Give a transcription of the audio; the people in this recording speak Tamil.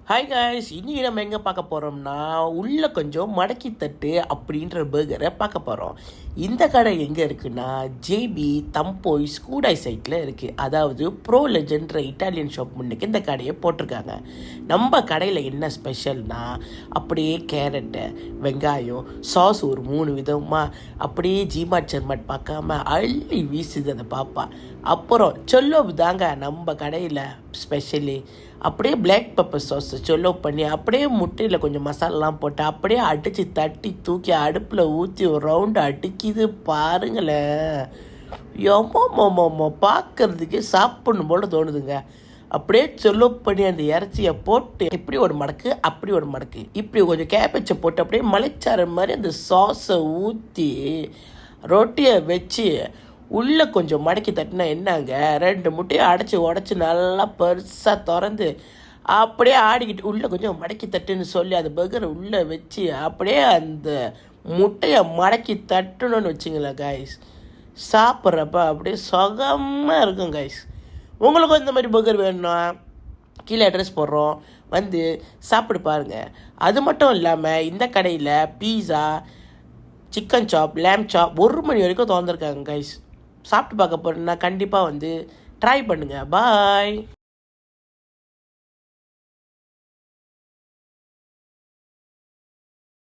ஹாய் காய்ஸ், இன்றைக்கி நம்ம எங்கே பார்க்க போகிறோம்னா உள்ளே கொஞ்சம் மடக்கி தட்டு அப்படின்ற பர்கரை பார்க்க போகிறோம். இந்த கடை எங்கே இருக்குன்னா ஜேபி தம்போய் ஸ்கூடாய் சைட்டில் இருக்குது. அதாவது ப்ரோ லெஜெண்ட்ற இட்டாலியன் ஷாப் முன்னுக்கு இந்த கடையை போட்டிருக்காங்க. நம்ம கடையில் என்ன ஸ்பெஷல்னா அப்படியே கேரட்டு வெங்காயம் சாஸ் ஒரு 3 விதமாக அப்படியே ஜீமாட் சர்மாட் பார்க்காம அள்ளி வீசுது அந்த பாப்பா. அப்புறம் சொல்லோவு தாங்க நம்ம கடையில் ஸ்பெஷலி. அப்படியே பிளாக் பெப்பர் சாஸ் சொல்லோ பண்ணி அப்படியே முட்டையில் கொஞ்சம் மசாலாலாம் போட்டு அப்படியே அடித்து தட்டி தூக்கி அடுப்பில் ஊற்றி ஒரு ரவுண்டு அடிக்கிது பாருங்களேன். எம்மோ பார்க்குறதுக்கே சாப்பிடணும் போல் தோணுதுங்க. அப்படியே சொல்லோ பண்ணி அந்த இறைச்சியை போட்டு இப்படி ஒரு மடக்கு அப்படி ஒரு மடக்கு இப்படி கொஞ்சம் கேபேச்சை போட்டு அப்படியே மலைச்சார மாதிரி அந்த சாஸை ஊற்றி ரொட்டியை வச்சு உள்ளே கொஞ்சம் மடக்கி தட்டினா என்னங்க 2 முட்டையை அடைச்சி உடச்சி நல்லா பெருசாக திறந்து அப்படியே ஆடிக்கிட்டு உள்ளே கொஞ்சம் மடக்கி தட்டுன்னு சொல்லி அந்த பர்கரை உள்ளே வச்சு அப்படியே அந்த முட்டையை மடக்கி தட்டணும்னு வச்சிங்களேன் காய்ஸ், சாப்பிட்றப்ப அப்படியே சுகமாக இருக்கும் காய்ஸ். உங்களுக்கும் இந்த மாதிரி பர்கர் வேணும்னா கீழே அட்ரஸ் போடுறோம், வந்து சாப்பிட்டு பாருங்கள். அது மட்டும் இல்லாமல் இந்த கடையில் பீஸா சிக்கன் சாப் லேம் சாப் 1 மணி வரைக்கும் திறந்துருக்காங்க கைஸ். சாப்பிட்டு பார்க்க போகிறேன்னா கண்டிப்பாக வந்து ட்ரை பண்ணுங்கள். பாய்.